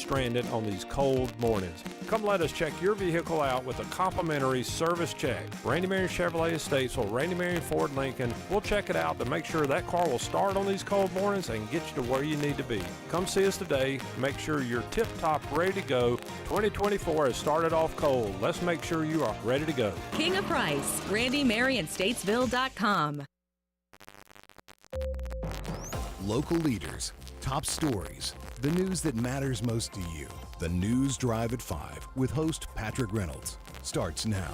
stranded on these cold mornings. Come let us check your vehicle out with a complimentary service check. Randy Marion Chevrolet of Statesville, Randy Marion Ford Lincoln. We'll check it out to make sure that car will start on these cold mornings and get you to where you need to be. Come see us today. Make sure you're tip-top ready to go. 2024 has started off cold. Let's make sure you are ready to go. King of Price, RandyMarionStatesville.com. Local leaders, top stories, the news that matters most to you. The News Drive at 5 with host Patrick Reynolds starts now.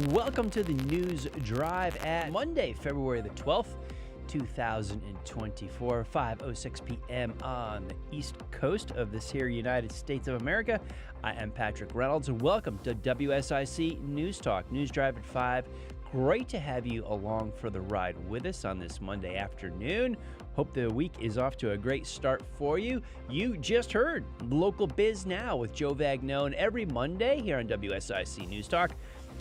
Welcome to the News Drive at Monday, February the 12th, 2024, 5:06 p.m. on the East Coast of this here United States of America. I am Patrick Reynolds, and welcome to WSIC News Talk, News Drive at 5. Great to have you along for the ride with us on this Monday afternoon. Hope the week is off to a great start for you. You just heard Local Biz Now with Joe Vagnone every Monday here on WSIC News Talk,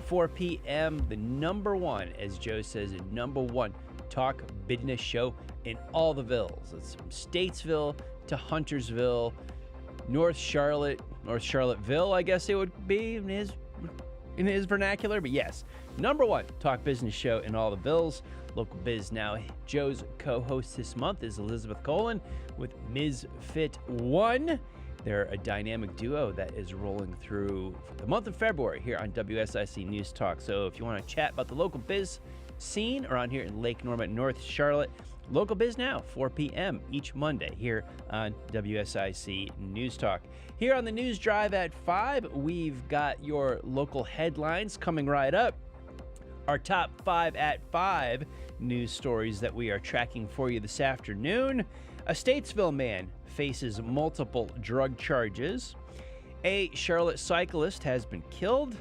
4 p.m. The number one, as Joe says, the number one talk business show in all the villas. It's from Statesville to Huntersville, North Charlottesville, I guess it would be in his vernacular, but yes, number one talk business show in all the villas. Local Biz Now. Joe's co-host this month is Elizabeth Colin with Ms. Fit One. They're a dynamic duo that is rolling through for the month of February here on WSIC News Talk. So if you want to chat about the local biz scene around here in Lake Norman, North Charlotte, Local Biz Now, 4 p.m. each Monday here on WSIC News Talk. Here on the News Drive at 5, we've got your local headlines coming right up. Our top 5 at 5 news stories that we are tracking for you this afternoon. A Statesville man faces multiple drug charges. A Charlotte cyclist has been killed.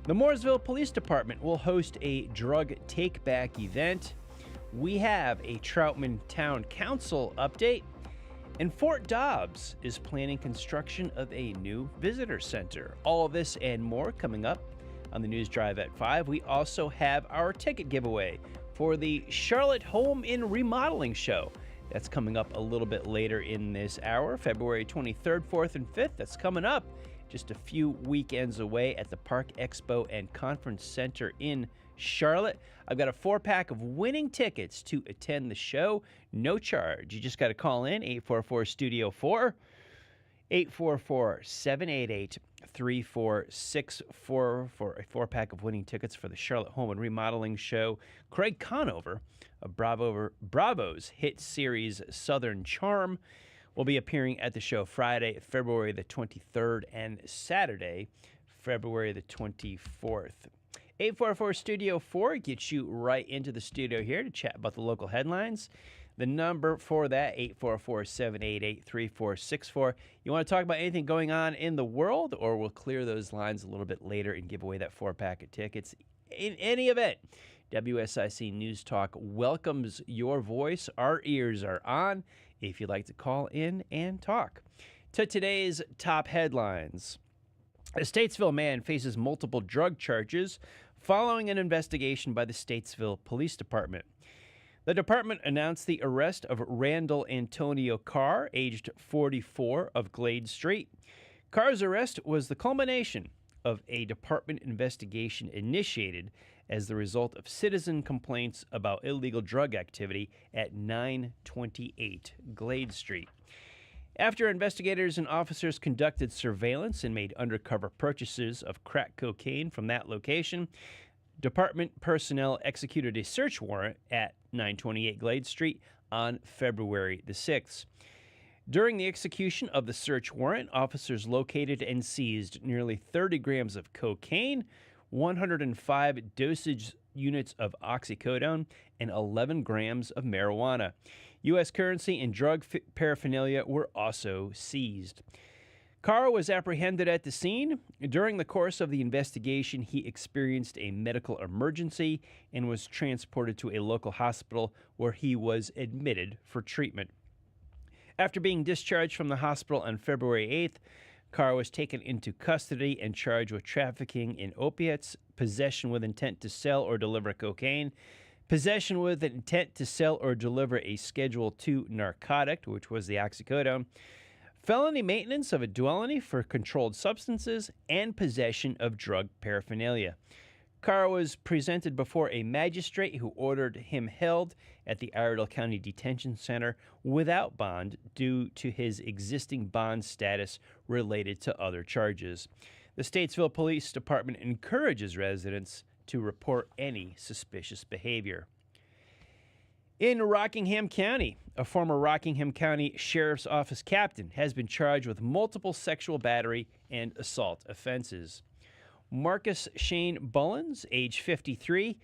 The Mooresville Police Department will host a drug take-back event. We have a Troutman Town Council update. And Fort Dobbs is planning construction of a new visitor center. All of this and more coming up on the News Drive at 5. We also have our ticket giveaway for the Charlotte Home in Remodeling Show. That's coming up a little bit later in this hour, February 23rd, 4th, and 5th. That's coming up just a few weekends away at the Park Expo and Conference Center in Charlotte. I've got a 4-pack of winning tickets to attend the show. No charge. You just got to call in 844-STUDIO-4, 844-788-3464 for a 4-pack of winning tickets for the Charlotte Home and Remodeling Show. Craig Conover of Bravo's hit series Southern Charm will be appearing at the show Friday, February the 23rd, and Saturday, February the 24th. 844-STUDIO-4 gets you right into the studio here to chat about the local headlines. The number for that, 844-788-3464. You want to talk about anything going on in the world, or we'll clear those lines a little bit later and give away that 4-pack of tickets. In any event, WSIC News Talk welcomes your voice. Our ears are on if you'd like to call in and talk. To today's top headlines. A Statesville man faces multiple drug charges following an investigation by the Statesville Police Department. The department announced the arrest of Randall Antonio Carr, aged 44, of Glade Street. Carr's arrest was the culmination of a department investigation initiated as the result of citizen complaints about illegal drug activity at 928 Glade Street. After investigators and officers conducted surveillance and made undercover purchases of crack cocaine from that location, department personnel executed a search warrant at 928 Glade Street on February the 6th. During the execution of the search warrant, officers located and seized nearly 30 grams of cocaine, 105 dosage units of oxycodone, and 11 grams of marijuana. U.S. currency and drug paraphernalia were also seized. Carr was apprehended at the scene. During the course of the investigation, he experienced a medical emergency and was transported to a local hospital where he was admitted for treatment. After being discharged from the hospital on February 8th, Carr was taken into custody and charged with trafficking in opiates, possession with intent to sell or deliver cocaine, possession with an intent to sell or deliver a Schedule II narcotic, which was the oxycodone, felony maintenance of a dwelling for controlled substances, and possession of drug paraphernalia. Carr was presented before a magistrate who ordered him held at the Iredell County Detention Center without bond due to his existing bond status related to other charges. The Statesville Police Department encourages residents to report any suspicious behavior. In Rockingham County, a former Rockingham County Sheriff's Office captain has been charged with multiple sexual battery and assault offenses. Marcus Shane Bullens, age 53,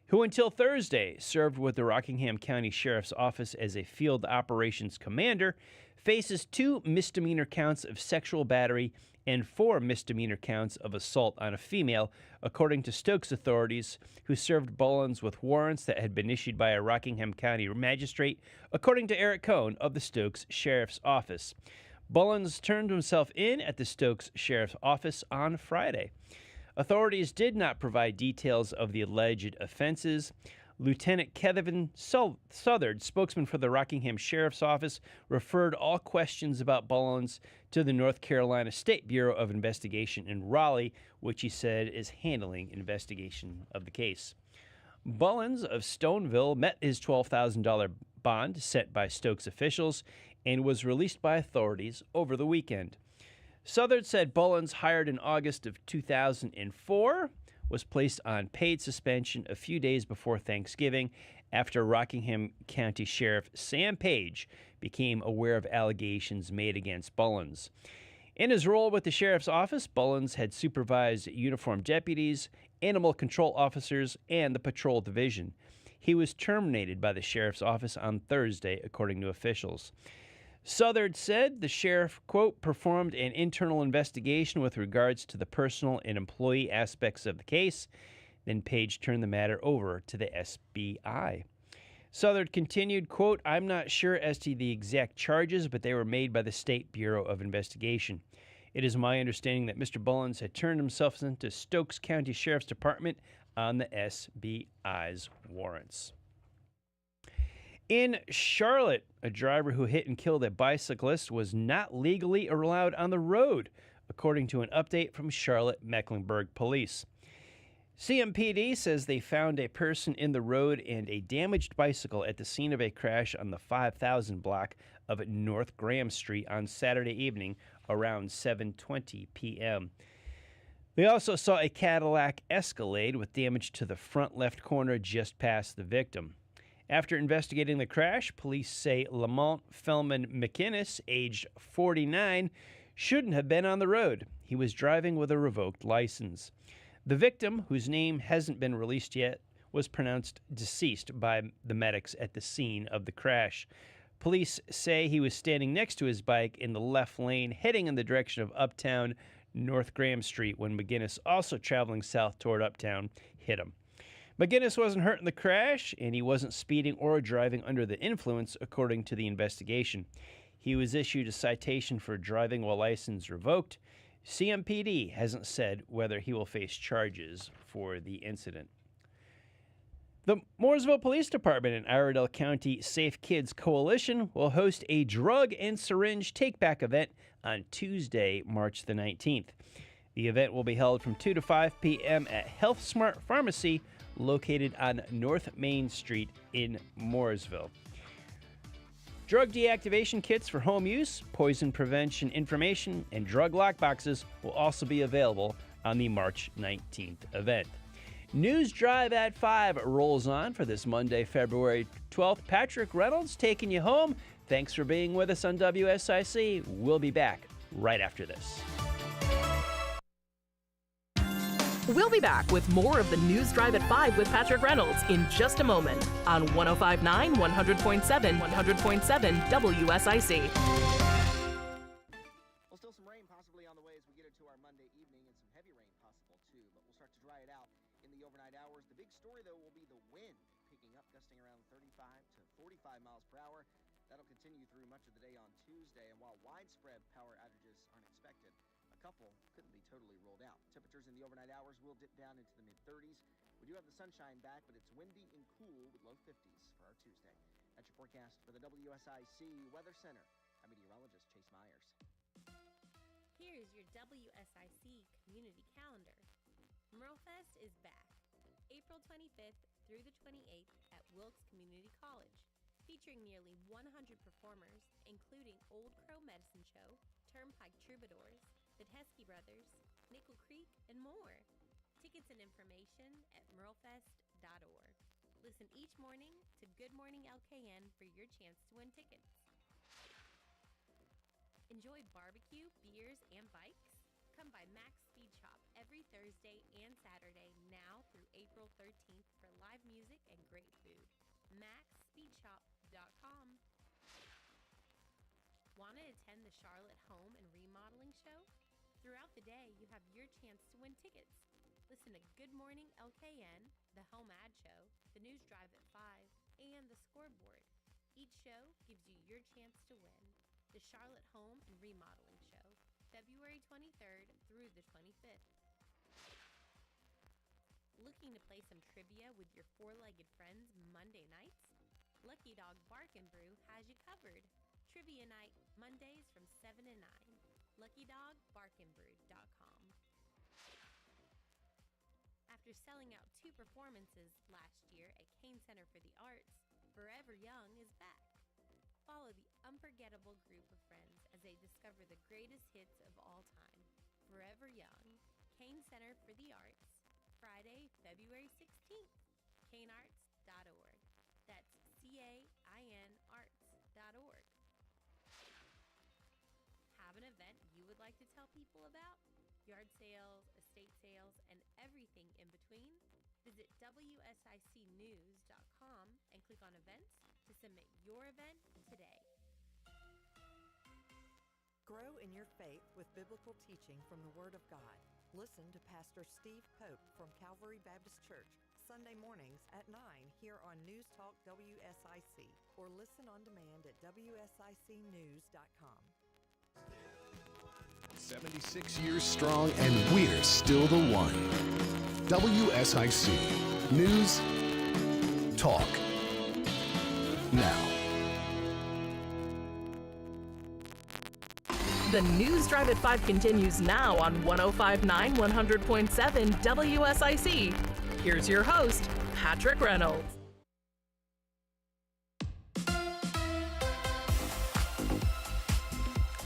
who until Thursday served with the Rockingham County Sheriff's Office as a field operations commander, faces 2 misdemeanor counts of sexual battery and 4 misdemeanor counts of assault on a female, according to Stokes authorities, who served Bullens with warrants that had been issued by a Rockingham County magistrate, according to Eric Cohn of the Stokes Sheriff's Office. Bullens turned himself in at the Stokes Sheriff's Office on Friday. Authorities did not provide details of the alleged offenses. Lieutenant Kevin Southard, spokesman for the Rockingham Sheriff's Office, referred all questions about Bullens to the North Carolina State Bureau of Investigation in Raleigh, which he said is handling investigation of the case. Bullens of Stoneville met his $12,000 bond set by Stokes officials and was released by authorities over the weekend. Southard said Bullens, hired in August of 2004, was placed on paid suspension a few days before Thanksgiving after Rockingham County Sheriff Sam Page became aware of allegations made against Bullens. In his role with the Sheriff's Office, Bullens had supervised uniformed deputies, animal control officers, and the patrol division. He was terminated by the Sheriff's Office on Thursday, according to officials. Southard said the sheriff, quote, performed an internal investigation with regards to the personal and employee aspects of the case. Then Page turned the matter over to the SBI. Southard continued, quote, I'm not sure as to the exact charges, but they were made by the State Bureau of Investigation. It is my understanding that Mr. Bullens had turned himself into Stokes County Sheriff's Department on the SBI's warrants. In Charlotte, a driver who hit and killed a bicyclist was not legally allowed on the road, according to an update from Charlotte-Mecklenburg Police. CMPD says they found a person in the road and a damaged bicycle at the scene of a crash on the 5000 block of North Graham Street on Saturday evening around 7:20 p.m. They also saw a Cadillac Escalade with damage to the front left corner just past the victim. After investigating the crash, police say Lamont Fellman McInnes, aged 49, shouldn't have been on the road. He was driving with a revoked license. The victim, whose name hasn't been released yet, was pronounced deceased by the medics at the scene of the crash. Police say he was standing next to his bike in the left lane, heading in the direction of Uptown North Graham Street when McGinnis, also traveling south toward Uptown, hit him. McGinnis wasn't hurt in the crash, and he wasn't speeding or driving under the influence, according to the investigation. He was issued a citation for driving while license revoked. CMPD hasn't said whether he will face charges for the incident. The Mooresville Police Department and Iredell County Safe Kids Coalition will host a drug and syringe take-back event on Tuesday, March the 19th. The event will be held from 2 to 5 p.m. at Health Smart Pharmacy, located on North Main Street in Mooresville. Drug deactivation kits for home use, poison prevention information, and drug lockboxes will also be available on the March 19th event. News Drive at 5 rolls on for this Monday, February 12th. Patrick Reynolds taking you home. Thanks for being with us on WSIC. We'll be back right after this. We'll be back with more of the News Drive at 5 with Patrick Reynolds in just a moment on 105.9, 100.7, 100.7 WSIC. Well, still some rain possibly on the way as we get into our Monday evening, and some heavy rain possible too, but we'll start to dry it out in the overnight hours. The big story, though, will be the wind picking up, gusting around 35 to 45 miles per hour. That'll continue through much of the day on Tuesday, and while widespread power outages aren't expected, a couple couldn't be totally ruled out. Temperatures in the overnight hours will dip down into the mid-30s We do have the sunshine back, but it's windy and cool with low 50s for our Tuesday. That's your forecast for the WSIC Weather Center. I'm meteorologist Chase Myers. Here's your WSIC community calendar. Merlefest is back, April 25th through the 28th at Wilkes Community College, featuring nearly 100 performers, including Old Crow Medicine Show, Turnpike Troubadours, the Teskey Brothers, Nickel Creek, and more. Tickets and information at merlefest.org. Listen each morning to Good Morning LKN for your chance to win tickets. Enjoy barbecue, beers, and bikes? Come by Max Speed Shop every Thursday and Saturday now through April 13th for live music and great food. MaxSpeedShop.com. Want to attend the Charlotte Home and Remodeling Show? Throughout the day, you have your chance to win tickets. Listen to Good Morning LKN, the Home Ad Show, the News Drive at 5, and the Scoreboard. Each show gives you your chance to win. The Charlotte Home and Remodeling Show, February 23rd through the 25th. Looking to play some trivia with your four-legged friends Monday nights? Lucky Dog Bark and Brew has you covered. Trivia night, Mondays from 7 to 9. LuckyDogBarkandBrew.com. After selling out 2 performances last year at Kane Center for the Arts, Forever Young is back. Follow the unforgettable group of friends as they discover the greatest hits of all time. Forever Young, Kane Center for the Arts, Friday, February 16th, kanearts.org. That's CAINarts.org. Have an event you would like to tell people about? Yard sales, estate sales, and everything in between? Visit WSICnews.com and click on events to submit your event today. Grow in your faith with biblical teaching from the Word of God. Listen to Pastor Steve Pope from Calvary Baptist Church, Sunday mornings at 9 here on News Talk WSIC, or listen on demand at WSICnews.com. 76 years strong, and we're still the one. WSIC News Talk Now. The News Drive at 5 continues now on 105.9 100.7 WSIC. Here's your host, Patrick Reynolds.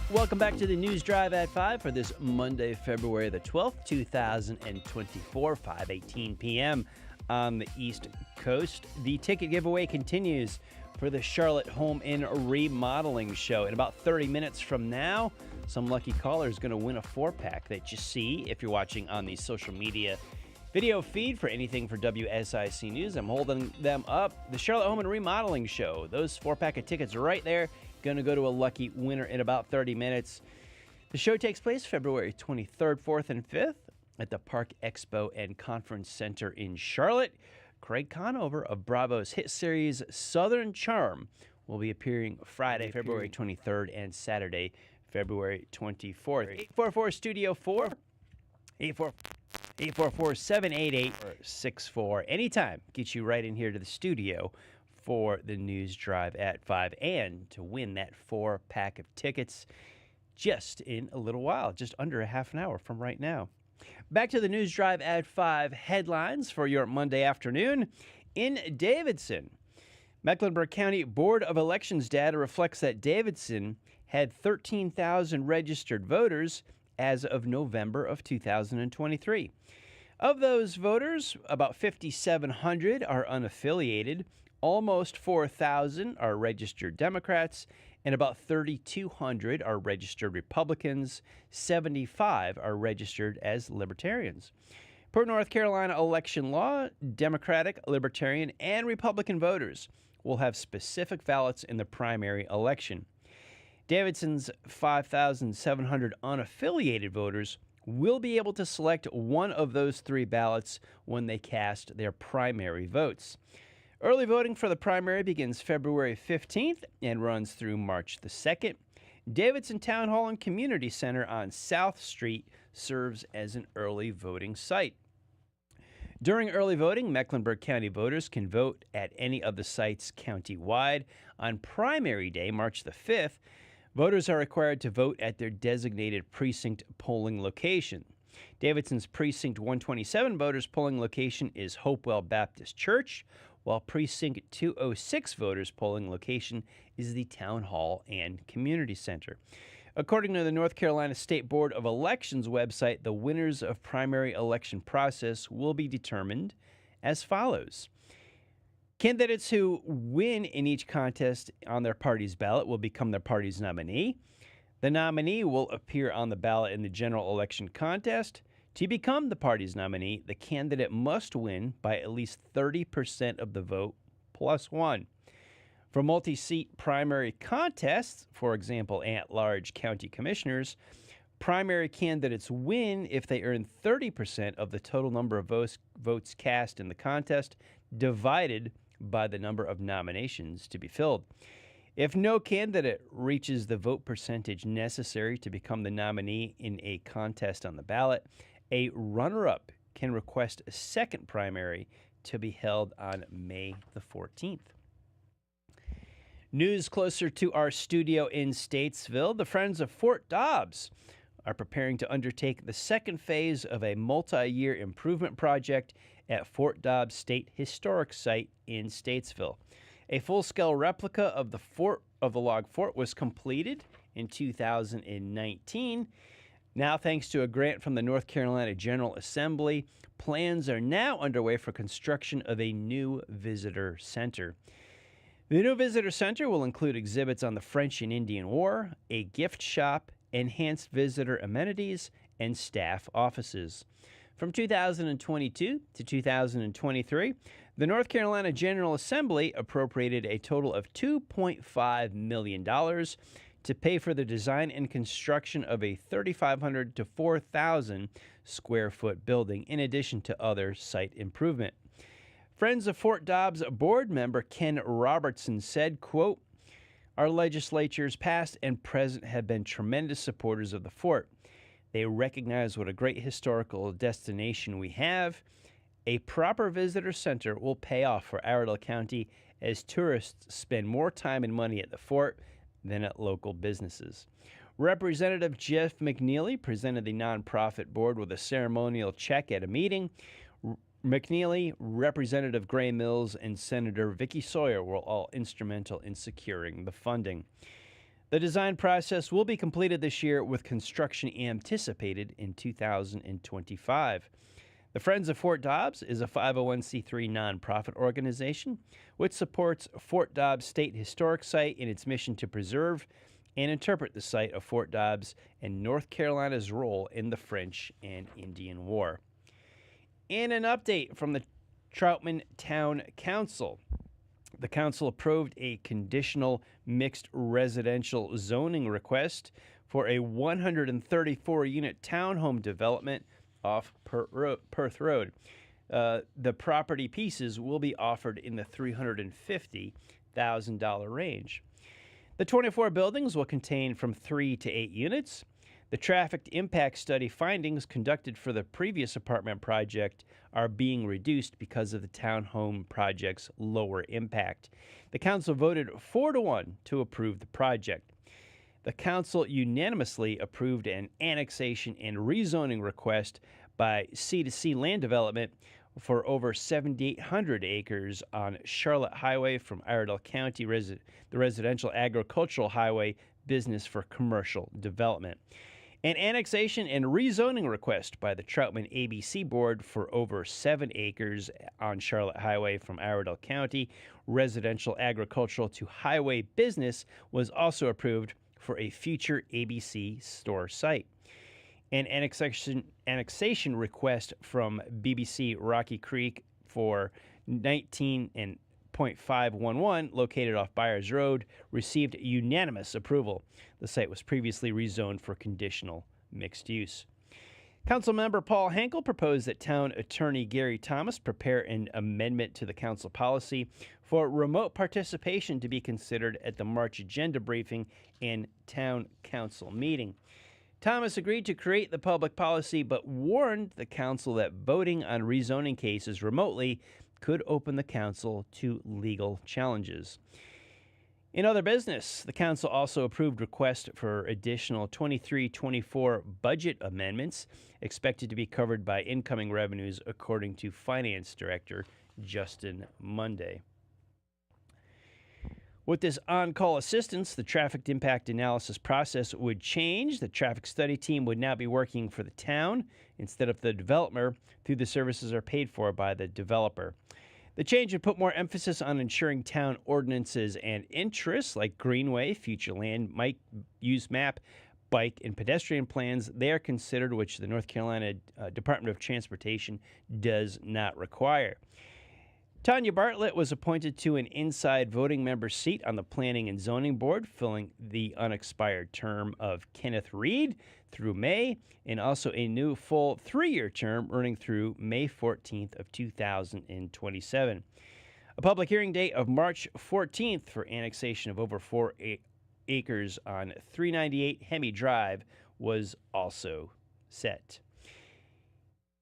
Welcome back to the News Drive at 5 for this Monday, February the 12th, 2024, 5:18 p.m. on the East Coast. The ticket giveaway continues for the Charlotte Home and Remodeling Show. In about 30 minutes from now, some lucky caller is going to win a 4-pack that you see if you're watching on the social media video feed for anything for WSIC News. I'm holding them up. The Charlotte Home and Remodeling Show. Those 4-pack of tickets are right there. Going to go to a lucky winner in about 30 minutes. The show takes place February 23rd, 4th, and 5th at the Park Expo and Conference Center in Charlotte. Craig Conover of Bravo's hit series Southern Charm will be appearing Friday, February 23rd, and Saturday, February 24th. 844 Studio 4, 844-788-64. Anytime, get you right in here to the studio for the News Drive at 5 and to win that 4-pack of tickets just in a little while, just under a half an hour from right now. Back to the News Drive at 5 headlines for your Monday afternoon. In Davidson, Mecklenburg County Board of Elections data reflects that Davidson had 13,000 registered voters as of November of 2023. Of those voters, about 5,700 are unaffiliated, almost 4,000 are registered Democrats, and about 3,200 are registered Republicans. 75 are registered as Libertarians. Per North Carolina election law, Democratic, Libertarian, and Republican voters will have specific ballots in the primary election. Davidson's 5,700 unaffiliated voters will be able to select one of those 3 ballots when they cast their primary votes. Early voting for the primary begins February 15th and runs through March the 2nd. Davidson Town Hall and Community Center on South Street serves as an early voting site. During early voting, Mecklenburg County voters can vote at any of the sites county-wide. On primary day, March the 5th, voters are required to vote at their designated precinct polling location. Davidson's Precinct 127 voters' polling location is Hopewell Baptist Church, while Precinct 206 voters' polling location is the Town Hall and Community Center. According to the North Carolina State Board of Elections website, the winners of primary election process will be determined as follows. Candidates who win in each contest on their party's ballot will become their party's nominee. The nominee will appear on the ballot in the general election contest. To become the party's nominee, the candidate must win by at least 30% of the vote plus one. For multi-seat primary contests, for example, at-large county commissioners, primary candidates win if they earn 30% of the total number of votes cast in the contest, divided by the number of nominations to be filled. If no candidate reaches the vote percentage necessary to become the nominee in a contest on the ballot, a runner-up can request a second primary to be held on May the 14th. News closer to our studio in Statesville. The Friends of Fort Dobbs are preparing to undertake the second phase of a multi-year improvement project at Fort Dobbs State Historic Site in Statesville. A full-scale replica of the log fort was completed in 2019. Now, thanks to a grant from the North Carolina General Assembly, plans are now underway for construction of a new visitor center. The new visitor center will include exhibits on the French and Indian War, a gift shop, enhanced visitor amenities, and staff offices. From 2022 to 2023, the North Carolina General Assembly appropriated a total of $2.5 million to pay for the design and construction of a 3,500 to 4,000 square foot building, in addition to other site improvement. Friends of Fort Dobbs board member Ken Robertson said, quote, "Our legislatures past and present have been tremendous supporters of the fort. They recognize what a great historical destination we have. A proper visitor center will pay off for Iredell County as tourists spend more time and money at the fort than at local businesses." Representative Jeff McNeely presented the nonprofit board with a ceremonial check at a meeting. McNeely, Representative Gray Mills, and Senator Vicky Sawyer were all instrumental in securing the funding. The design process will be completed this year, with construction anticipated in 2025. The Friends of Fort Dobbs is a 501c3 nonprofit organization which supports Fort Dobbs State Historic Site in its mission to preserve and interpret the site of Fort Dobbs and North Carolina's role in the French and Indian War. In an update from the Troutman Town Council, the council approved a conditional mixed residential zoning request for a 134-unit townhome development off Perth Road. The property pieces will be offered in the $350,000 range. The 24 buildings will contain from 3 to 8 units. The traffic impact study findings conducted for the previous apartment project are being reduced because of the townhome project's lower impact. The council voted 4-1 to approve the project. The council unanimously approved an annexation and rezoning request by C2C Land Development for over 7,800 acres on Charlotte Highway from Iredell County, the residential agricultural highway business for commercial development. An annexation and rezoning request by the Troutman ABC Board for over 7 acres on Charlotte Highway from Iredell County, residential agricultural to highway business, was also approved for a future ABC store site. An annexation request from BBC Rocky Creek for 19.511, located off Byers Road, received unanimous approval. The site was previously rezoned for conditional mixed use. Councilmember Paul Henkel proposed that Town Attorney Gary Thomas prepare an amendment to the council policy for remote participation to be considered at the March agenda briefing and town council meeting. Thomas agreed to create the public policy, but warned the council that voting on rezoning cases remotely could open the council to legal challenges. In other business, the council also approved requests for additional 23-24 budget amendments expected to be covered by incoming revenues, according to Finance Director Justin Monday. With this on-call assistance, the traffic impact analysis process would change. The traffic study team would now be working for the town instead of the developer, through the services are paid for by the developer. The change would put more emphasis on ensuring town ordinances and interests like greenway, future land, use map, bike, and pedestrian plans. They are considered, which the North Carolina Department of Transportation does not require. Tanya Bartlett was appointed to an inside voting member seat on the Planning and Zoning Board, filling the unexpired term of Kenneth Reed through May, and also a new full 3-year term running through May 14th of 2027. A public hearing date of March 14th for annexation of over 4 acres on 398 Hemi Drive was also set.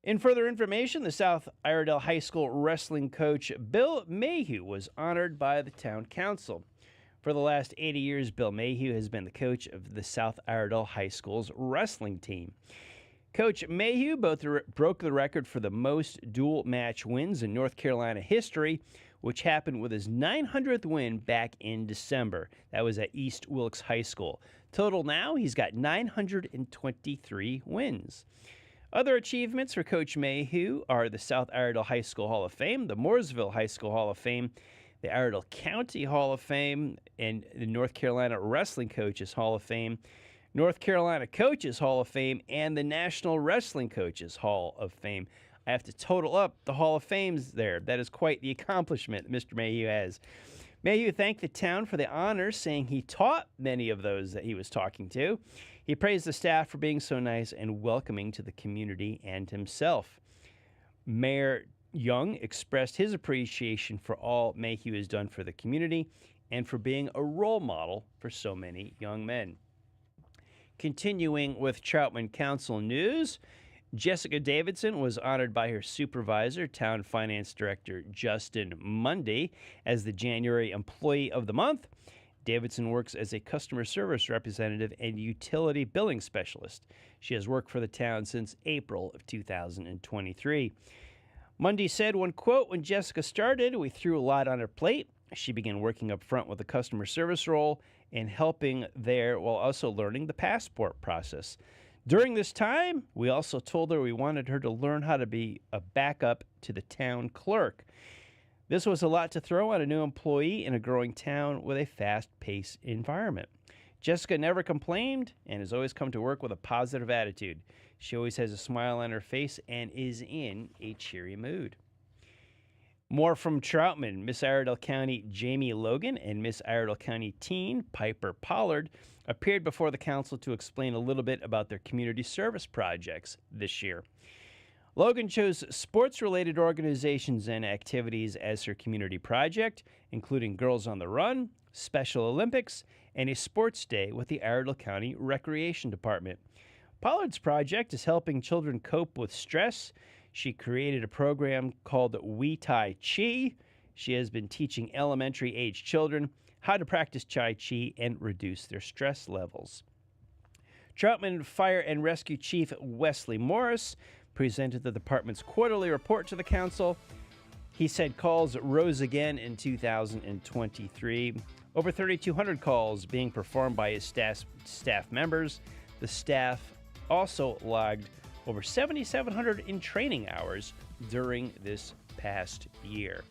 In further information, the South Iredell High School wrestling coach Bill Mayhew was honored by the town council. For the last 80 years, Bill Mayhew has been the coach of the South Iredell High School's wrestling team. Coach Mayhew broke the record for the most dual match wins in North Carolina history, which happened with his 900th win back in December. That was at East Wilkes High School. Total now, he's got 923 wins. Other achievements for Coach Mayhew are the South Iredell High School Hall of Fame, the Mooresville High School Hall of Fame, the Iredell County Hall of Fame, and the North Carolina Wrestling Coaches Hall of Fame, North Carolina Coaches Hall of Fame, and the National Wrestling Coaches Hall of Fame. I have to total up the Hall of Fames there. That is quite the accomplishment Mr. Mayhew has. Mayhew thanked the town for the honors, saying he taught many of those that he was talking to. He praised the staff for being so nice and welcoming to the community and himself. Mayor Young expressed his appreciation for all Mayhew has done for the community and for being a role model for so many young men. Continuing with Troutman Council news, Jessica Davidson was honored by her supervisor, Town Finance Director Justin Monday, as the January Employee of the Month. Davidson works as a customer service representative and utility billing specialist. She has worked for the town since April of 2023. Monday said, one quote, "When Jessica started, we threw a lot on her plate. She began working up front with the customer service role and helping there while also learning the passport process. During this time, we also told her we wanted her to learn how to be a backup to the town clerk. This was a lot to throw on a new employee in a growing town with a fast-paced environment. Jessica never complained and has always come to work with a positive attitude. She always has a smile on her face and is in a cheery mood." More from Troutman. Miss Iredell County Jamie Logan and Miss Iredell County teen Piper Pollard appeared before the council to explain a little bit about their community service projects this year. Logan chose sports-related organizations and activities as her community project, including Girls on the Run, Special Olympics, and a sports day with the Iredell County Recreation Department. Pollard's project is helping children cope with stress. She created a program called We Tai Chi. She has been teaching elementary-age children how to practice Tai Chi and reduce their stress levels. Troutman Fire and Rescue Chief Wesley Morris presented the department's quarterly report to the council. He said calls rose again in 2023. Over 3,200 calls being performed by his staff members. The staff also logged over 7,700 in training hours during this past year.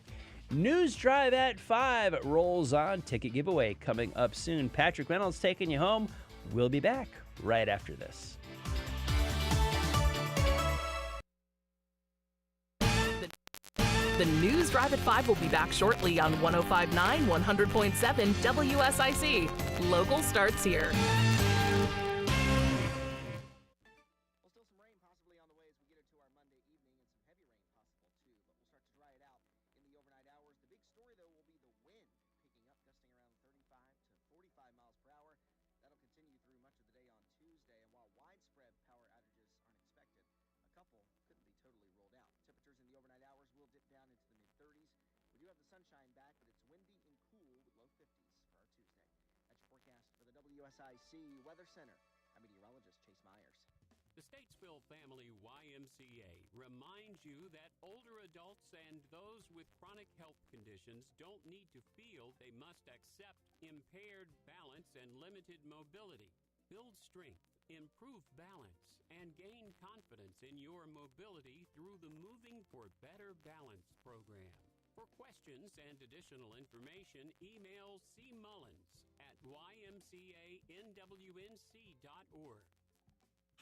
News Drive at 5 rolls on. Ticket giveaway coming up soon. Patrick Reynolds taking you home. We'll be back right after this. The News Drive at 5 will be back shortly on 105.9, 100.7 WSIC. Local starts here. Well, still some rain possibly on the way as we get into our Monday evening, and some heavy rain possible too, but we'll start to dry it out in the overnight hours. The big story, though, will be the wind picking up, gusting around 35 to 45 miles per hour. That'll continue through much of the day on Tuesday, and while widespread 30s. We do have the sunshine back, but it's windy and cool with low 50s for our Tuesday. That's your forecast for the WSIC Weather Center. I'm meteorologist Chase Myers. The Statesville Family YMCA reminds you that older adults and those with chronic health conditions don't need to feel they must accept impaired balance and limited mobility. Build strength, improve balance, and gain confidence in your mobility through the Moving for Better Balance program. For questions and additional information, email cmullins@ymcanwnc.org.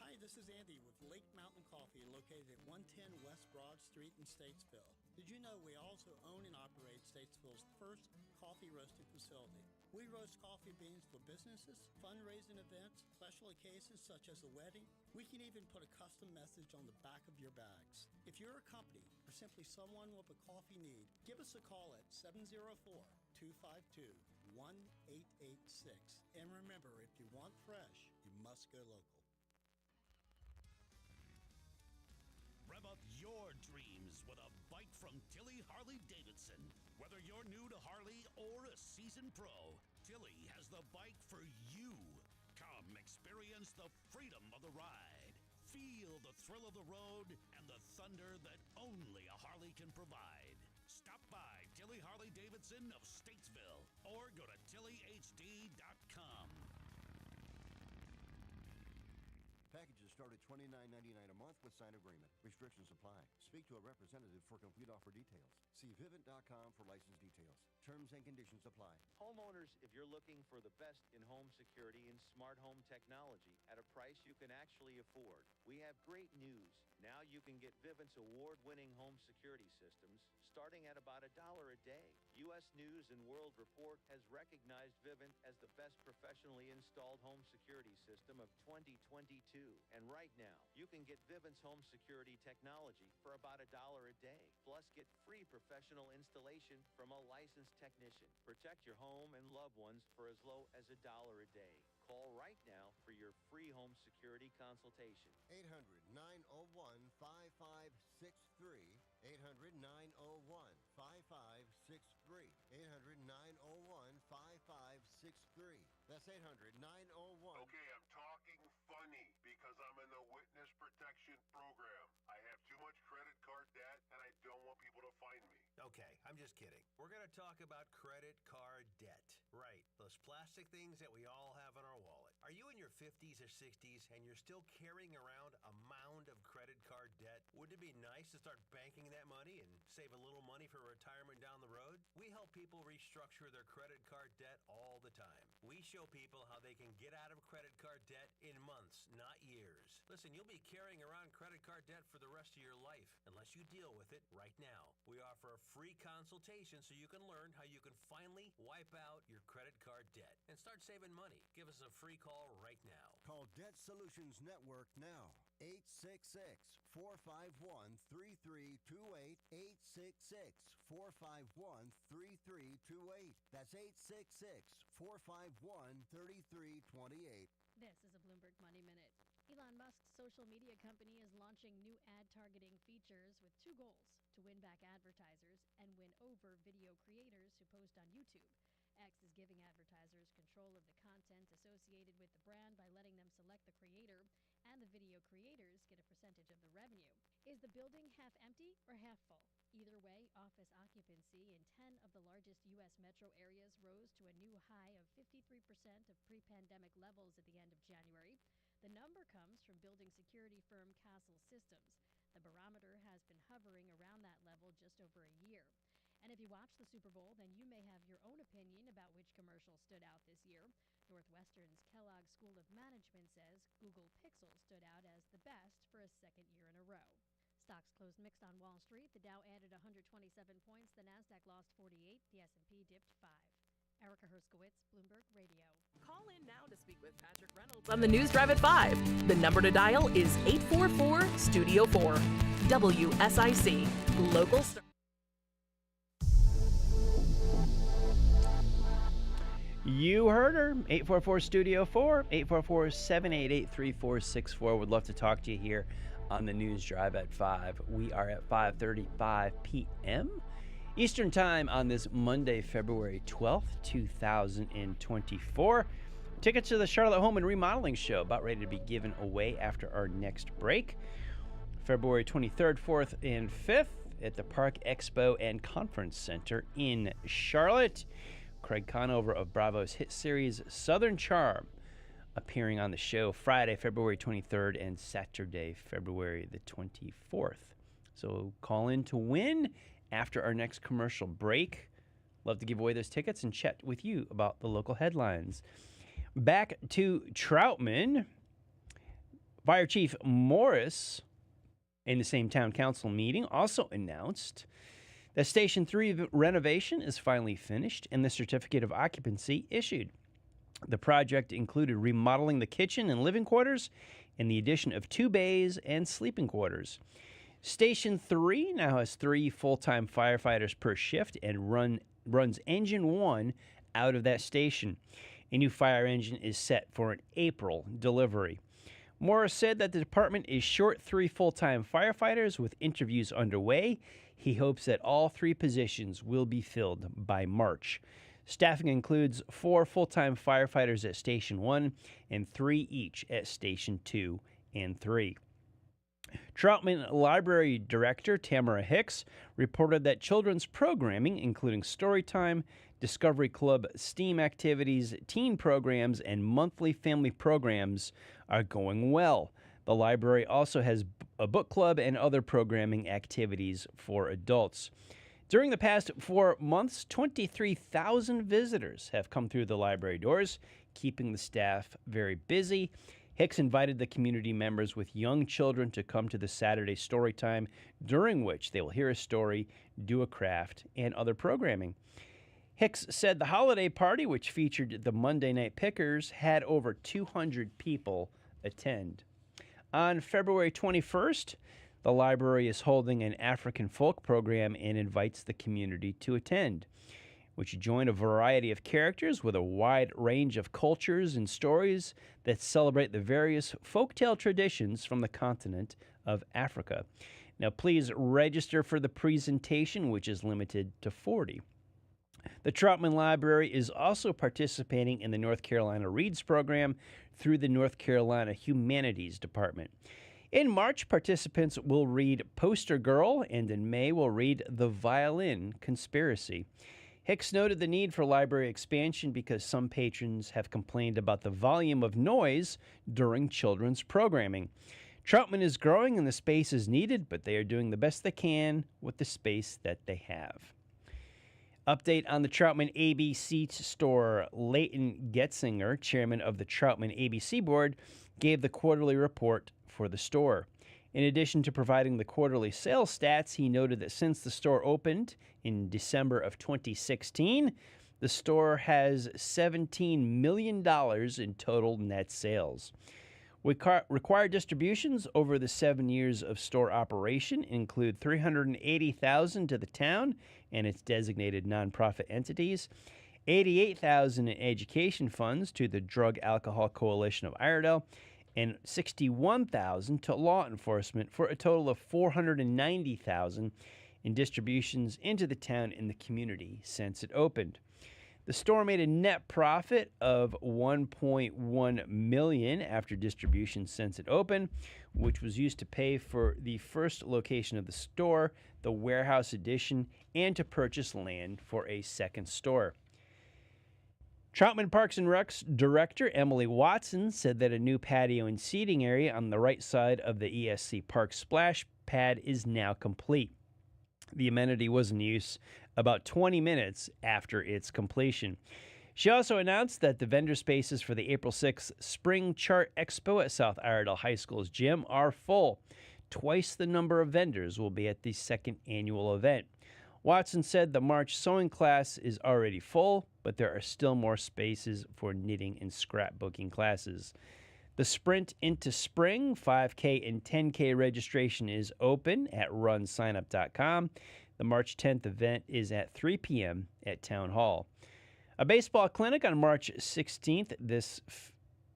Hi, this is Andy with Lake Mountain Coffee, located at 110 West Broad Street in Statesville. Did you know we also own and operate Statesville's first coffee roasting facility? We roast coffee beans for businesses, fundraising events, special occasions such as a wedding. We can even put a custom message on the back of your bags. If you're a company or simply someone with a coffee need, give us a call at 704-252-1886. And remember, if you want fresh, you must go local. Rev up your dreams with a bike from Tilly Harley-Davidson. Whether you're new to Harley or a seasoned pro, Tilly has the bike for you. Come experience the freedom of the ride. Feel the thrill of the road and the thunder that only a Harley can provide. Stop by Tilly Harley-Davidson of Statesville or go to tillyhd.com. Packages start at $29.99 a month with signed agreement. Restrictions apply. Speak to a representative for complete offer details. See Vivint.com for license details. Terms and conditions apply. Homeowners, if you're looking for the best in home security and smart home technology at a price you can actually afford, we have great news. Now you can get Vivint's award-winning home security systems starting at about $1 a day. U.S. News & World Report has recognized Vivint as the best professionally installed home security system of 2022. And right now, you can get Vivint's home security technology for about $1 a day. Plus, get free professional installation from a licensed technician. Protect your home and loved ones for as low as $1 a day. Call right now for your free home security consultation. 800-901-5563. 800-901-5563. 800-901-5563. That's 800-901. Okay, I'm talking funny because I'm in the witness protection program. I have too much credit card debt and I don't want people to find me. Okay, I'm just kidding. We're going to talk about credit card debt. Right, those plastic things that we all have in our wallet. Are you in your 50s or 60s and you're still carrying around a mound of credit card debt? Wouldn't it be nice to start banking that money and save a little money for retirement down the road? We help people restructure their credit card debt all the time. We show people how they can get out of credit card debt in months, not years. Listen, you'll be carrying around credit card debt for the rest of your life unless you deal with it right now. We offer a free consultation so you can learn how you can finally wipe out your credit card debt and start saving money. Give us a free call right now. Call Debt Solutions Network now. 866-451-3328. 866-451-3328. That's 866-451-3328. This is a Bloomberg Money Minute. Elon Musk's social media company is launching new ad targeting features with two goals: to win back advertisers and win over video creators who post on YouTube. X is giving advertisers control of the content associated with the brand by letting them select the creator, and the video creators get a percentage of the revenue. Is the building half empty or half full? Either way, office occupancy in 10 of the largest U.S. metro areas rose to a new high of 53% of pre-pandemic levels at the end of January. The number comes from building security firm Castle Systems. The barometer has been hovering around that level just over a year. And if you watch the Super Bowl, then you may have your own opinion about which commercial stood out this year. Northwestern's Kellogg School of Management says Google Pixel stood out as the best for a second year in a row. Stocks closed mixed on Wall Street. The Dow added 127 points. The Nasdaq lost 48. The S&P dipped 5. Erica Herskowitz, Bloomberg Radio. Call in now to speak with Patrick Reynolds on the News Drive at 5. The number to dial is 844-STUDIO-4. WSIC, local star. You heard her. 844-STUDIO-4, 844-788-3464. Would love to talk to you here on the News Drive at 5. We are at 5:35 p.m. Eastern Time on this Monday, February 12th, 2024. Tickets to the Charlotte Home and Remodeling Show about ready to be given away after our next break. February 23rd, 4th, and 5th at the Park Expo and Conference Center in Charlotte. Craig Conover of Bravo's hit series Southern Charm appearing on the show Friday, February 23rd and Saturday, February the 24th. So call in to win after our next commercial break. Love to give away those tickets and chat with you about the local headlines. Back to Troutman. Fire Chief Morris, in the same town council meeting, also announced that Station 3 renovation is finally finished and the certificate of occupancy issued. The project included remodeling the kitchen and living quarters and the addition of 2 bays and sleeping quarters. Station 3 now has 3 full-time firefighters per shift and runs Engine 1 out of that station. A new fire engine is set for an April delivery. Morris said that the department is short 3 full-time firefighters with interviews underway. He hopes that all 3 positions will be filled by March. Staffing includes 4 full-time firefighters at Station 1 and 3 each at Station 2 and 3. Troutman Library Director Tamara Hicks reported that children's programming, including Storytime, Discovery Club, STEAM activities, teen programs, and monthly family programs are going well. The library also has a book club and other programming activities for adults. During the past 4 months, 23,000 visitors have come through the library doors, keeping the staff very busy. Hicks invited the community members with young children to come to the Saturday story time, during which they will hear a story, do a craft, and other programming. Hicks said the holiday party, which featured the Monday Night Pickers, had over 200 people attend. On February 21st, the library is holding an African folk program and invites the community to attend, which join a variety of characters with a wide range of cultures and stories that celebrate the various folktale traditions from the continent of Africa. Now, please register for the presentation, which is limited to 40. The Troutman Library is also participating in the North Carolina Reads program through the North Carolina Humanities Department. In March, participants will read Poster Girl, and in May will read The Violin Conspiracy. Hicks noted the need for library expansion because some patrons have complained about the volume of noise during children's programming. Troutman is growing and the space is needed, but they are doing the best they can with the space that they have. Update on the Troutman ABC store. Leighton Getzinger, chairman of the Troutman ABC board, gave the quarterly report for the store. In addition to providing the quarterly sales stats, he noted that since the store opened in December of 2016, the store has $17 million in total net sales. Required distributions over the 7 years of store operation include $380,000 to the town and its designated nonprofit entities, $88,000 in education funds to the Drug Alcohol Coalition of Iredell, and $61,000 to law enforcement, for a total of $490,000 in distributions into the town and the community since it opened. The store made a net profit of $1.1 million after distribution since it opened, which was used to pay for the first location of the store, the warehouse addition, and to purchase land for a second store. Troutman Parks and Rec's director, Emily Watson, said that a new patio and seating area on the right side of the ESC Park splash pad is now complete. The amenity was in use about 20 minutes after its completion. She also announced that the vendor spaces for the April 6th Spring Chart Expo at South Iredell High School's gym are full. Twice the number of vendors will be at the second annual event. Watson said the March sewing class is already full, but there are still more spaces for knitting and scrapbooking classes. The Sprint into Spring 5K and 10K registration is open at runsignup.com. The March 10th event is at 3 p.m. at Town Hall. A baseball clinic on March 16th, this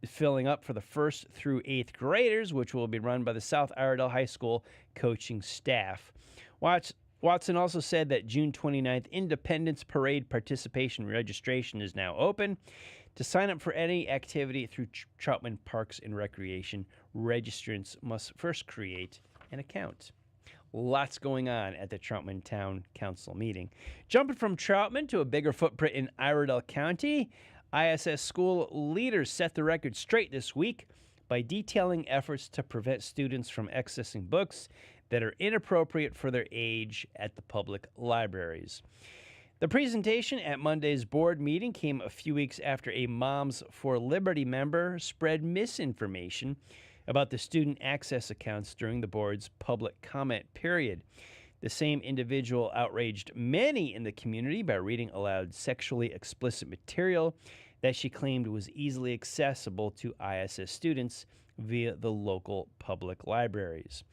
filling up for the 1st through 8th graders, which will be run by the South Iredell High School coaching staff. Watson also said that June 29th Independence Parade participation registration is now open. To sign up for any activity through Troutman Parks and Recreation, registrants must first create an account. Lots going on at the Troutman Town Council meeting. Jumping from Troutman to a bigger footprint in Iredell County, ISS school leaders set the record straight this week by detailing efforts to prevent students from accessing books that are inappropriate for their age at the public libraries. The presentation at Monday's board meeting came a few weeks after a Moms for Liberty member spread misinformation about the student access accounts during the board's public comment period. The same individual outraged many in the community by reading aloud sexually explicit material that she claimed was easily accessible to ISS students via the local public libraries.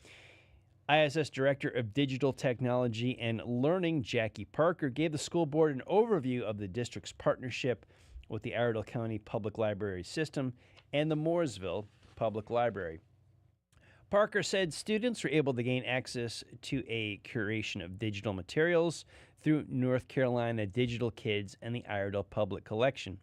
ISS Director of Digital Technology and Learning, Jackie Parker, gave the school board an overview of the district's partnership with the Iredell County Public Library System and the Mooresville Public Library. Parker said students were able to gain access to a curation of digital materials through North Carolina Digital Kids and the Iredell Public Collection.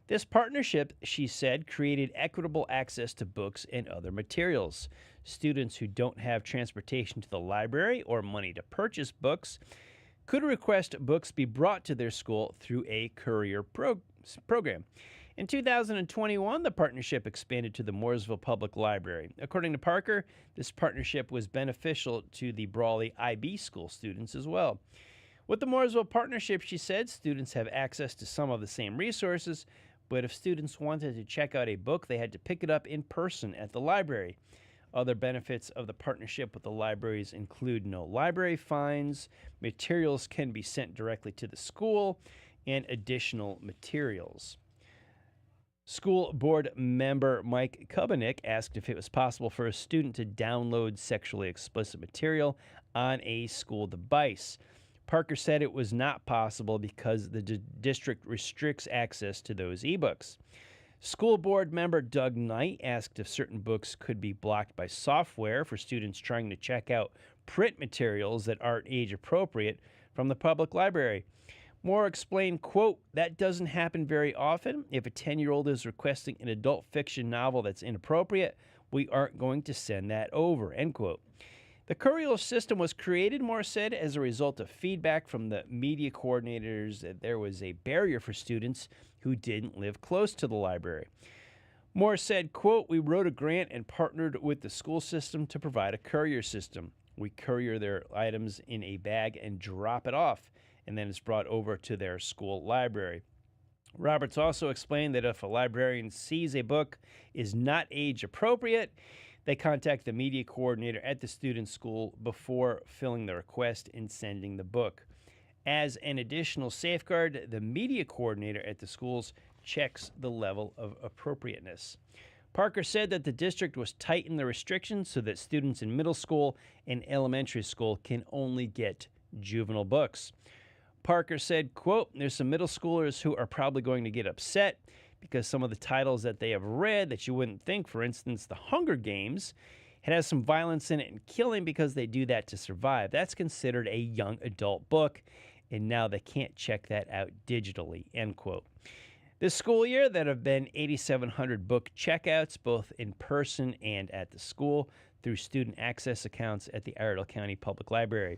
This partnership, she said, created equitable access to books and other materials. Students who don't have transportation to the library or money to purchase books could request books be brought to their school through a courier program. In 2021, the partnership expanded to the Mooresville Public Library. According to Parker, this partnership was beneficial to the Brawley IB school students as well. With the Mooresville partnership, she said, students have access to some of the same resources, but if students wanted to check out a book, they had to pick it up in person at the library. Other benefits of the partnership with the libraries include no library fines, materials can be sent directly to the school, and additional materials. School board member Mike Kubinick asked if it was possible for a student to download sexually explicit material on a school device. Parker said it was not possible because the district restricts access to those ebooks. School board member Doug Knight asked if certain books could be blocked by software for students trying to check out print materials that aren't age appropriate from the public library. Moore explained, quote, "That doesn't happen very often. If a 10-year-old is requesting an adult fiction novel that's inappropriate, we aren't going to send that over," end quote. The courier system was created, Moore said, as a result of feedback from the media coordinators that there was a barrier for students who didn't live close to the library. Moore said, quote, "We wrote a grant and partnered with the school system to provide a courier system. We courier their items in a bag and drop it off, and then it's brought over to their school library." Roberts also explained that if a librarian sees a book is not age appropriate, they contact the media coordinator at the student's school before filling the request and sending the book. As an additional safeguard, the media coordinator at the schools checks the level of appropriateness. Parker said that the district was tightening the restrictions so that students in middle school and elementary school can only get juvenile books. Parker said, quote, "There's some middle schoolers who are probably going to get upset because some of the titles that they have read that you wouldn't think, for instance, The Hunger Games, it has some violence in it and killing because they do that to survive. That's considered a young adult book, and now they can't check that out digitally," end quote. This school year, there have been 8,700 book checkouts, both in person and at the school, through student access accounts at the Iredell County Public Library.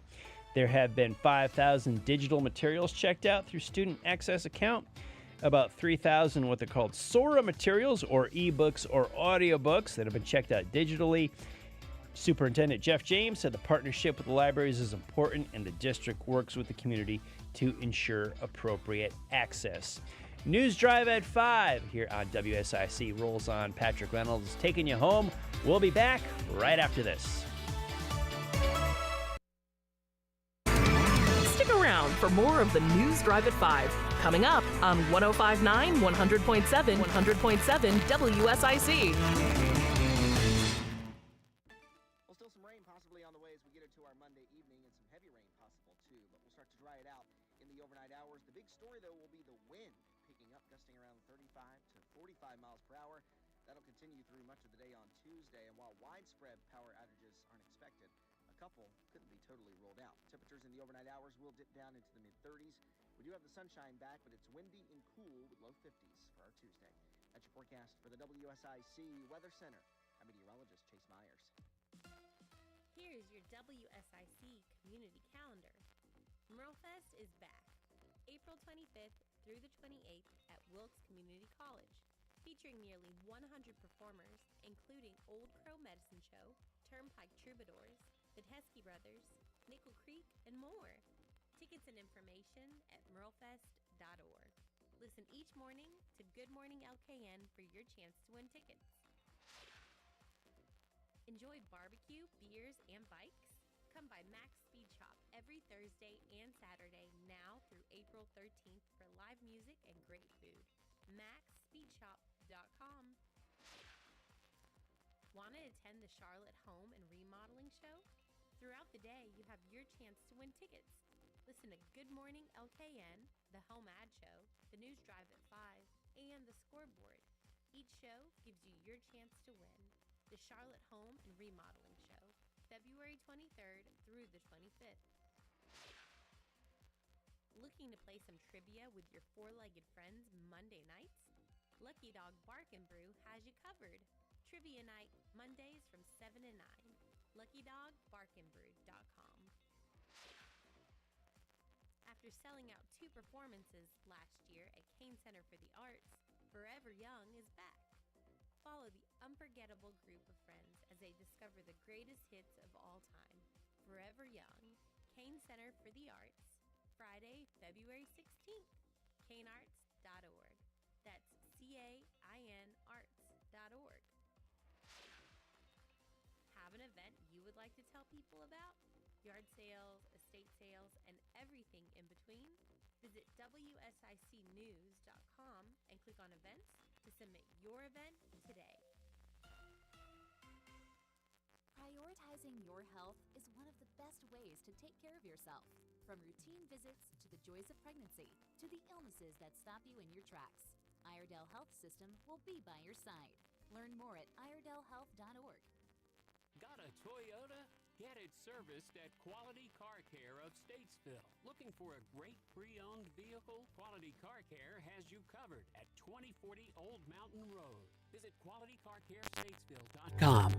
There have been 5,000 digital materials checked out through student access account, about 3,000 what they're called Sora materials or ebooks or audiobooks that have been checked out digitally. Superintendent Jeff James said the partnership with the libraries is important and the district works with the community to ensure appropriate access. News Drive at 5 here on WSIC rolls on. Patrick Reynolds taking you home. We'll be back right after this. Stick around for more of the News Drive at 5. Coming up on 105.9, 100.7, 100.7 WSIC. Well, still some rain possibly on the way as we get into our Monday evening, and some heavy rain possible too, but we'll start to dry it out in the overnight hours. The big story, though, will be the wind picking up, gusting around 35 to 45 miles per hour. That'll continue through much of the day on Tuesday, and while widespread power outages aren't expected, a couple couldn't be totally ruled out. Temperatures in the overnight hours will dip down into the mid-30s. We do have the sunshine back, but it's windy and cool with low 50s for our Tuesday. That's your forecast for the WSIC Weather Center. I'm meteorologist Chase Myers. Here's your WSIC community calendar. Merlefest is back, April 25th through the 28th at Wilkes Community College, featuring nearly 100 performers, including Old Crow Medicine Show, Turnpike Troubadours, the Teskey Brothers, Nickel Creek, and more. Tickets and information at merlefest.org. Listen each morning to Good Morning LKN for your chance to win tickets. Enjoy barbecue, beers, and bikes? Come by Max Speed Shop every Thursday and Saturday now through April 13th for live music and great food. MaxSpeedShop.com. Want to attend the Charlotte Home and Remodeling Show? Throughout the day, you have your chance to win tickets. Listen to Good Morning LKN, the Home Ad Show, the News Drive at 5, and the Scoreboard. Each show gives you your chance to win. The Charlotte Home and Remodeling Show, February 23rd through the 25th. Looking to play some trivia with your four-legged friends Monday nights? Lucky Dog Bark and Brew has you covered. Trivia night, Mondays from 7 to 9. LuckyDogBarkandBrew.com. After selling out 2 performances last year at Kane Center for the Arts, Forever Young is back. Follow the unforgettable group of friends as they discover the greatest hits of all time. Forever Young, Kane Center for the Arts, Friday, February 16th, kanearts.org. That's CAINarts.org. Have an event you would like to tell people about? Yard sales, estate sales, and everything in between? Visit WSICnews.com and click on events to submit your event today. Prioritizing your health is one of the best ways to take care of yourself. From routine visits to the joys of pregnancy to the illnesses that stop you in your tracks, Iredell Health System will be by your side. Learn more at iredellhealth.org. Got a Toyota? Get it serviced at Quality Car Care of Statesville. Looking for a great pre-owned vehicle? Quality Car Care has you covered at 2040 Old Mountain Road. Visit qualitycarcarestatesville.com.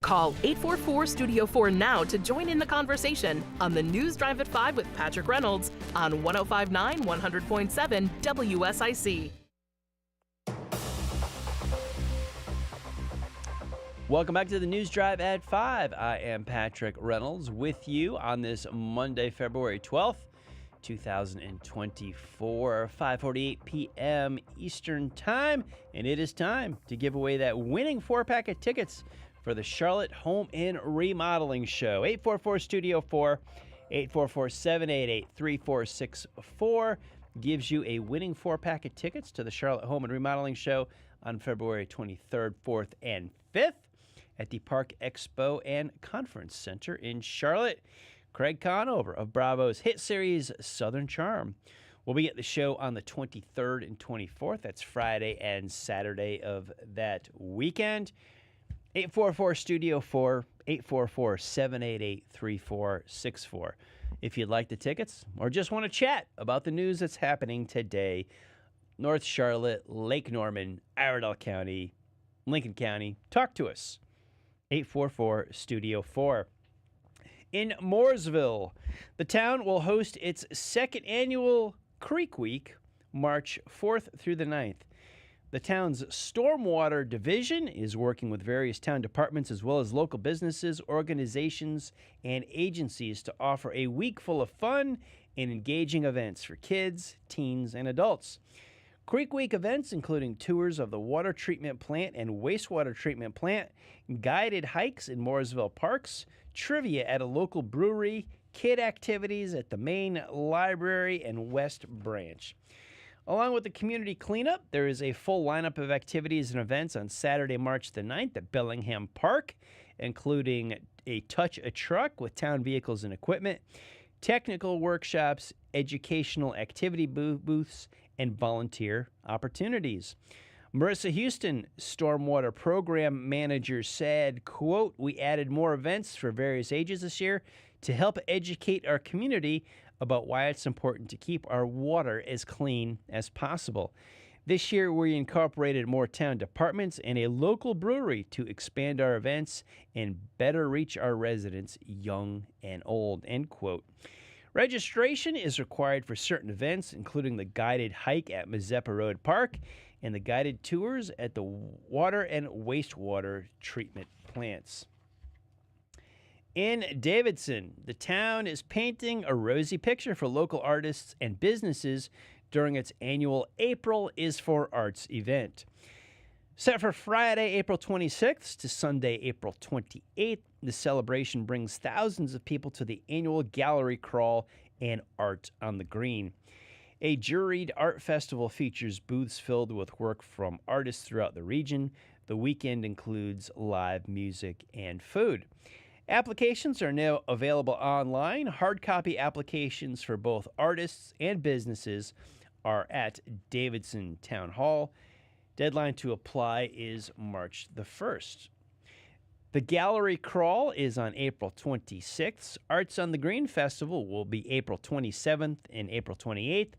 Call 844-STUDIO-4 now to join in the conversation on the News Drive at 5 with Patrick Reynolds on 105.9 100.7 WSIC. Welcome back to the News Drive at 5. I am Patrick Reynolds with you on this Monday, February 12th, 2024, 5:48 p.m. Eastern Time. And it is time to give away that winning 4-pack of tickets for the Charlotte Home and Remodeling Show. 844-STUDIO-4, 844-788-3464 gives you a winning 4-pack of tickets to the Charlotte Home and Remodeling Show on February 23rd, 4th, and 5th. At the Park Expo and Conference Center in Charlotte. Craig Conover of Bravo's hit series Southern Charm will be at the show on the 23rd and 24th. That's Friday and Saturday of that weekend. 844-STUDIO-4, 844-788-3464. If you'd like the tickets or just want to chat about the news that's happening today, North Charlotte, Lake Norman, Iredell County, Lincoln County, talk to us. 844-STUDIO-4. In Mooresville, the town will host its second annual Creek Week, March 4th through the 9th. The town's Stormwater Division is working with various town departments as well as local businesses, organizations, and agencies to offer a week full of fun and engaging events for kids, teens, and adults. Creek Week events, including tours of the water treatment plant and wastewater treatment plant, guided hikes in Mooresville parks, trivia at a local brewery, kid activities at the main library and West Branch. Along with the community cleanup, there is a full lineup of activities and events on Saturday, March the 9th at Bellingham Park, including a Touch a Truck with town vehicles and equipment, technical workshops, educational activity booths, and volunteer opportunities. Marissa Houston, Stormwater Program Manager, said, quote, "We added more events for various ages this year to help educate our community about why it's important to keep our water as clean as possible. This year, we incorporated more town departments and a local brewery to expand our events and better reach our residents, young and old," end quote. Registration is required for certain events, including the guided hike at Mazeppa Road Park and the guided tours at the water and wastewater treatment plants. In Davidson, the town is painting a rosy picture for local artists and businesses during its annual April is for Arts event. Set for Friday, April 26th to Sunday, April 28th, the celebration brings thousands of people to the annual gallery crawl and Art on the Green. A juried art festival features booths filled with work from artists throughout the region. The weekend includes live music and food. Applications are now available online. Hard copy applications for both artists and businesses are at Davidson Town Hall. Deadline to apply is March the 1st. The gallery crawl is on April 26th. Arts on the Green Festival will be April 27th and April 28th.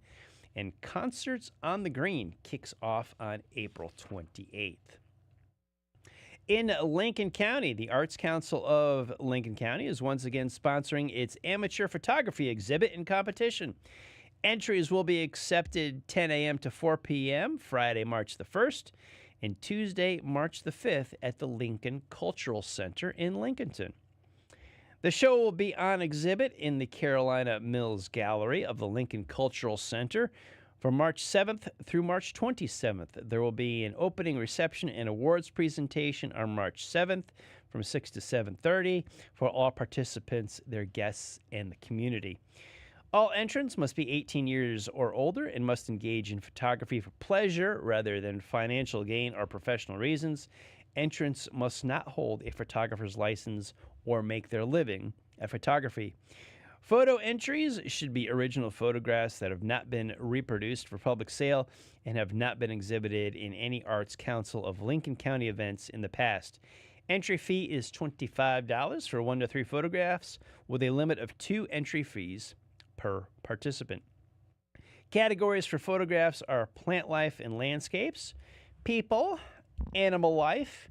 And Concerts on the Green kicks off on April 28th. In Lincoln County, the Arts Council of Lincoln County is once again sponsoring its amateur photography exhibit and competition. Entries will be accepted 10 a.m. to 4 p.m. Friday, March the 1st, and Tuesday, March the 5th at the Lincoln Cultural Center in Lincolnton. The show will be on exhibit in the Carolina Mills Gallery of the Lincoln Cultural Center from March 7th through March 27th. There will be an opening reception and awards presentation on March 7th from 6 to 7:30 for all participants, their guests, and the community. All entrants must be 18 years or older and must engage in photography for pleasure rather than financial gain or professional reasons. Entrants must not hold a photographer's license or make their living at photography. Photo entries should be original photographs that have not been reproduced for public sale and have not been exhibited in any Arts Council of Lincoln County events in the past. Entry fee is $25 for 1 to 3 photographs with a limit of 2 entry fees per participant. Categories for photographs are plant life and landscapes, people, animal life,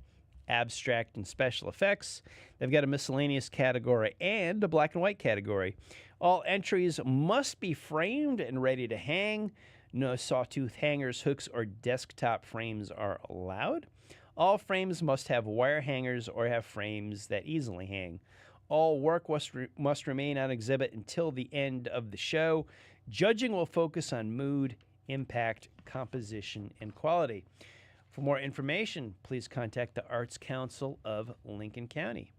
abstract and special effects. They've got a miscellaneous category and a black and white category. All entries must be framed and ready to hang. No sawtooth hangers, hooks, or desktop frames are allowed. All frames must have wire hangers or have frames that easily hang. All work must remain on exhibit until the end of the show. Judging will focus on mood, impact, composition, and quality. For more information, please contact the Arts Council of Lincoln County.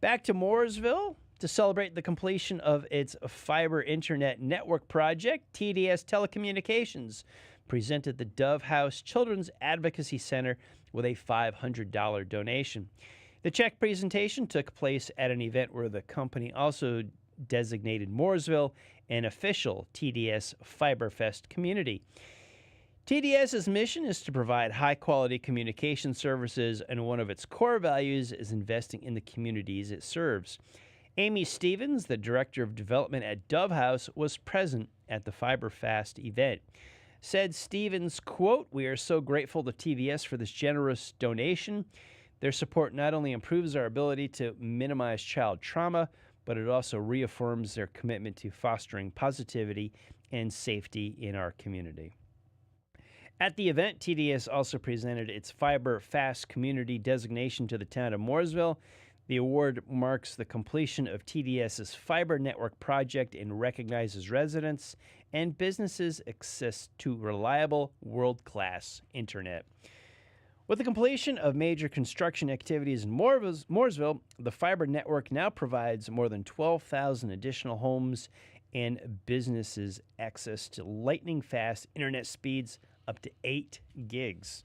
Back to Mooresville. To celebrate the completion of its fiber internet network project, TDS Telecommunications presented the Dove House Children's Advocacy Center with a $500 donation. The check presentation took place at an event where the company also designated Mooresville an official TDS Fiberfest community. TDS's mission is to provide high-quality communication services, and one of its core values is investing in the communities it serves. Amy Stevens, the Director of Development at Dove House, was present at the Fiberfest event. Said Stevens, quote, "We are so grateful to TVS for this generous donation. Their support not only improves our ability to minimize child trauma, but it also reaffirms their commitment to fostering positivity and safety in our community." At the event, TDS also presented its Fiber Fast Community designation to the town of Mooresville. The award marks the completion of TDS's fiber network project and recognizes residents and businesses' access to reliable, world-class internet. With the completion of major construction activities in Mooresville, the fiber network now provides more than 12,000 additional homes and businesses access to lightning-fast internet speeds up to 8 gigs.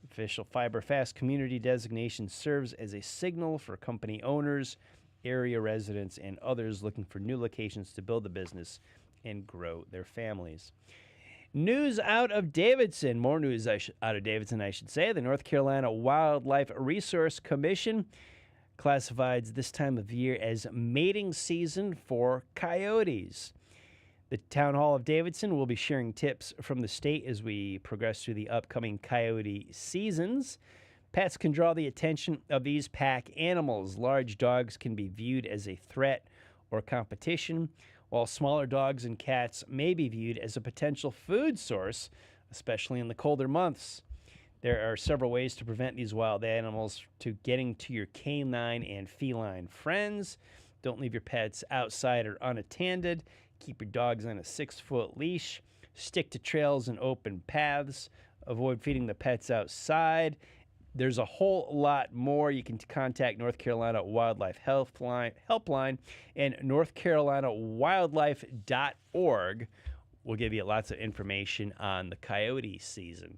Official Fiber Fast Community designation serves as a signal for company owners, area residents, and others looking for new locations to build a business and grow their families. News out of Davidson. More news out of Davidson, I should say. The North Carolina Wildlife Resource Commission classifies this time of year as mating season for coyotes. The Town Hall of Davidson will be sharing tips from the state as we progress through the upcoming coyote seasons. Pets can draw the attention of these pack animals. Large dogs can be viewed as a threat or competition, while smaller dogs and cats may be viewed as a potential food source, especially in the colder months. There are several ways to prevent these wild animals to getting to your canine and feline friends. Don't leave your pets outside or unattended. Keep your dogs on a 6-foot leash. Stick to trails and open paths. Avoid feeding the pets outside. There's a whole lot more. You can contact North Carolina Wildlife Helpline and northcarolinawildlife.org. We'll give you lots of information on the coyote season.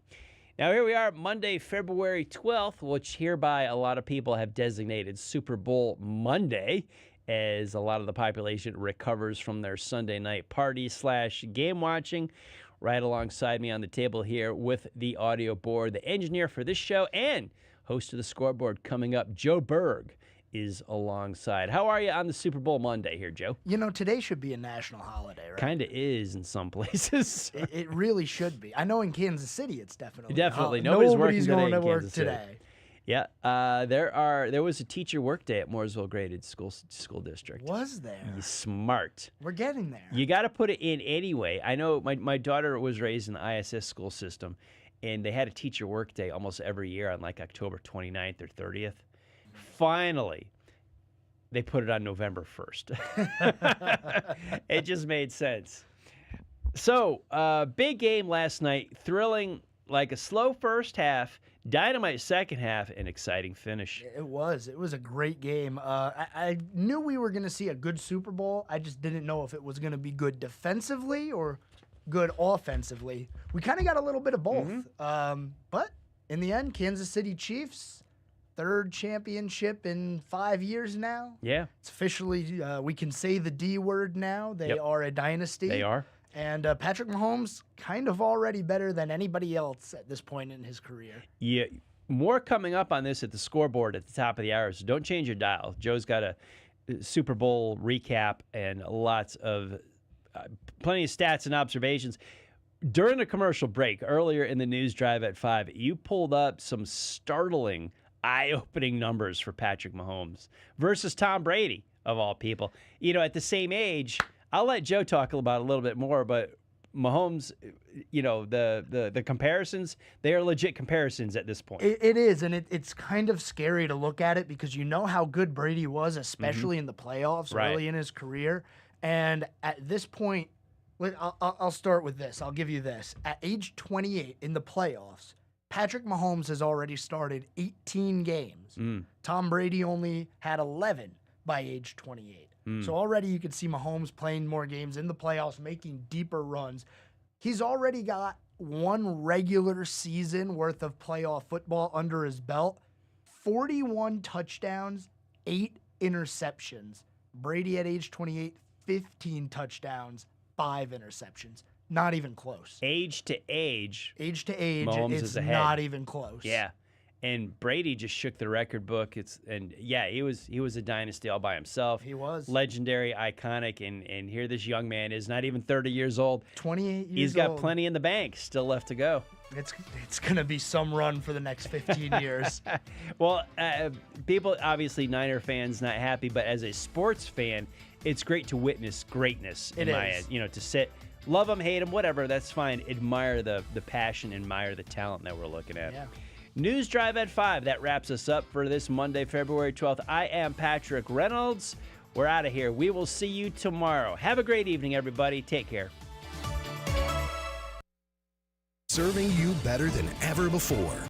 Now, here we are, Monday, February 12th, which hereby a lot of people have designated Super Bowl Monday, as a lot of the population recovers from their Sunday night party / game watching. Right alongside me on the table here with the audio board, the engineer for this show and host of the scoreboard coming up, Joe Berg, is alongside. How are you on the Super Bowl Monday here, Joe? You know, today should be a national holiday, right? Kind of is in some places. It really should be. I know in Kansas City it's definitely. Nobody's working going to work Kansas City. today. Yeah, there was a teacher work day at Mooresville Graded School District. Was there? You're smart. We're getting there. You got to put it in anyway. I know my daughter was raised in the ISS school system, and they had a teacher work day almost every year on like October 29th or 30th. Finally, they put it on November 1st. It just made sense. So, big game last night, thrilling like a slow first half, dynamite second half, and exciting finish. It was a great game. I knew we were going to see a good Super Bowl. I just didn't know if it was going to be good defensively or good offensively. We kind of got a little bit of both. But in the end, Kansas City Chiefs, third championship in 5 years now. Yeah. It's officially, we can say the D word now. They are a dynasty. They are. And Patrick Mahomes kind of already better than anybody else at this point in his career. Yeah, more coming up on this at the scoreboard at the top of the hour, so don't change your dial. Joe's got a Super Bowl recap and lots of plenty of stats and observations. During the commercial break, earlier in the news drive at 5, you pulled up some startling, eye-opening numbers for Patrick Mahomes versus Tom Brady, of all people. You know, at the same age, I'll let Joe talk about it a little bit more, but Mahomes, you know, the comparisons, they are legit comparisons at this point. It is, and it's kind of scary to look at it because you know how good Brady was, especially in the playoffs early in his career. And at this point, I'll start with this. I'll give you this. At age 28 in the playoffs, Patrick Mahomes has already started 18 games. Tom Brady only had 11 by age 28. So already you can see Mahomes playing more games in the playoffs, making deeper runs. He's already got one regular season worth of playoff football under his belt, 41 touchdowns, 8 interceptions. Brady at age 28, 15 touchdowns, 5 interceptions. Not even close. Age to age, Mahomes is ahead. Not even close. Yeah. And Brady just shook the record book. He was a dynasty all by himself. He was legendary, iconic, and here this young man is not even 30 years old. 28 years old. He's got plenty in the bank still left to go. It's gonna be some run for the next 15 years. Well, people obviously Niner fans not happy, but as a sports fan, it's great to witness greatness. It is. You know, to sit. Love them, hate them, whatever. That's fine. Admire the passion, admire the talent that we're looking at. Yeah. News Drive at 5. That wraps us up for this Monday, February 12th. I am Patrick Reynolds. We're out of here. We will see you tomorrow. Have a great evening, everybody. Take care. Serving you better than ever before.